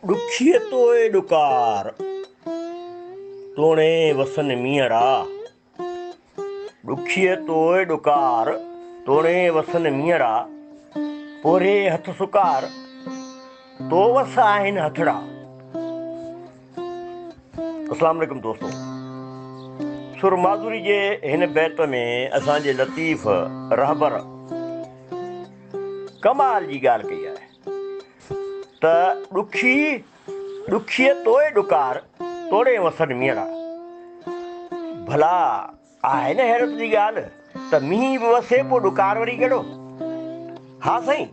ॾुखीअ तोए ॾुकार तोणे वसन मींहड़ा ॾुखीअ तोए ॾुकार तोणे वसन मींहड़ा पोरे हथ सुकार तो वस आहिनि हथड़ा। अस्सलाम वालेकुम दोस्तों, सुर माधुरी जे हिन बैत में असांजे लतीफ़ रहबर कमाल जी ॻाल्हि कई आहे त ॾुखीअ तोए ॾुकार तोड़े वसन मींहड़ा। भला आहे न हैरत जी ॻाल्हि त मींहुं बि वसे पोइ ॾुकार वरी कहिड़ो। हा साईं,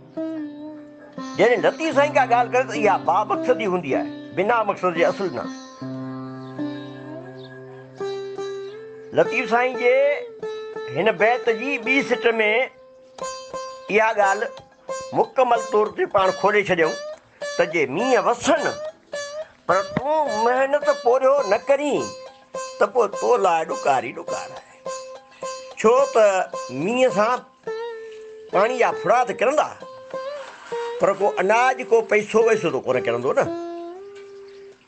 जॾहिं लतीफ़ साईं का ॻाल्हि करे त इहा बा मक़सदी हूंदी आहे, बिना मक़सद जे असुल न। लतीफ़ साईं जे हिन बैत जी ॿी सिट में इहा ॻाल्हि मुकमल तौर ते पाण खोले छॾियऊं त जे मींहं वसनि पर तूं महिनत पोरियो न करी त पोइ तो लाइ ॾुकार ई ॾुकार आहे। छो त मींहं सां पाणी जा फुड़ा त किरंदा पर को अनाज को पैसो वैसो त कोन किरंदो न।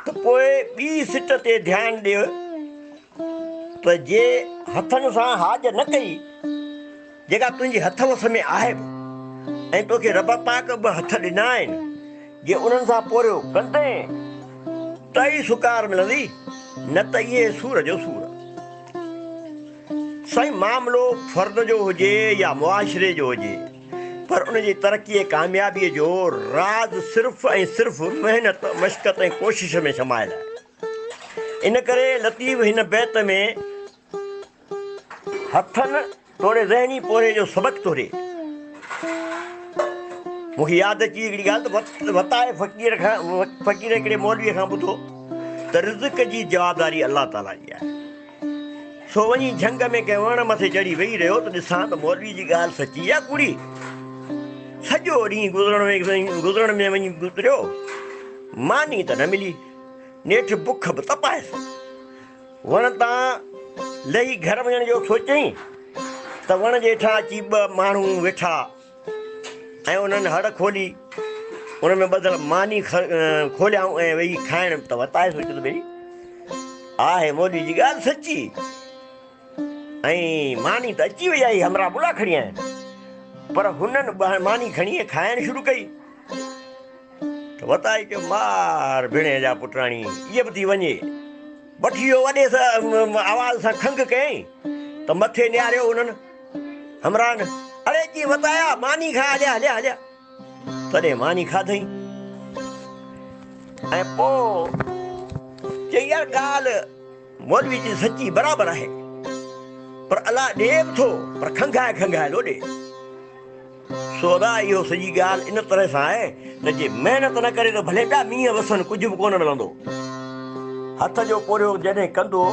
त पोइ ॿी सिट ते ध्यानु ॾियो त जे हथनि सां हाज न कई जेका तुंहिंजे हथ वस में आहे बि ऐं तोखे रब पाक बि हथ ॾिना आहिनि, जे उन्हनि सां पोरियो कंदे त ई सुकार मिलंदी, न त इहे सूर जो सूर। साईं मामिलो फर्द जो हुजे या मुआशिरे जो हुजे, पर उनजी तरक़ीअ कामयाबीअ जो राज़ सिर्फ़ु ऐं सिर्फ़ु महिनत मशक़त ऐं कोशिश में समायल आहे। इन करे लतीफ़ हिन बैत में हथनि तोड़े ज़हनी पोरे जो सबक़ तोड़े। मूंखे यादि अची हिकिड़ी ॻाल्हि त वताए फ़क़ीर हिकिड़े मौलवीअ खां ॿुधो त रिज़्क़ जी जवाबदारी अलाह ताला जी आहे। सो वञी झंग में कंहिं वण मथे चढ़ी वेही रहियो त ॾिसां त मौलवी जी ॻाल्हि सची आहे कूड़ी। सॼो ॾींहुं गुज़रण में वञी गुज़रियो, मानी त न मिली, नेठि बुख बि तपाएसि। वण तां लही घर वञण जो सोचई त वण जे हेठां अची ॿ माण्हू वेठा ऐं उन्हनि हड़ खोली उन में ॿधल मानी खोलियाऊं ऐं वेही खाइण त वताए सोचियो त भई आहे मौलवी जी ॻाल्हि सची ऐं मानी त अची वई आहे, हमरा बुला खणी आहिनि। पर हुननि मानी खणी खाइण शुरू कई त वताए चयो मार भिणे जा पुटराणी इहा बि थी वञे। वठी वियो वॾे आवाज़ सां खंघि कयईं त मथे निहारियो उन्हनि हमराहनि, अड़े कीअं वताया मानी खा, हलिया हलिया हलिया। तॾहिं मानी खाधई ऐं पोइ चई यार ॻाल्हि मौलवी जी सची बराबरि आहे, पर अलाह ॾे बि थो पर खंघाए खंघाए थो ॾे। सोदा इहो सॼी ॻाल्हि इन तरह सां आहे त जे महिनत न करे त भले ॿिया मींहं वसनि कुझु बि कोन मिलंदो। हथ जो पोरियो जॾहिं कंदो,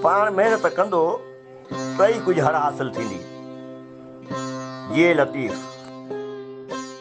पाण महिनत कंदो त ई कुझु हड़ हासिल थींदी। ये लतीफ़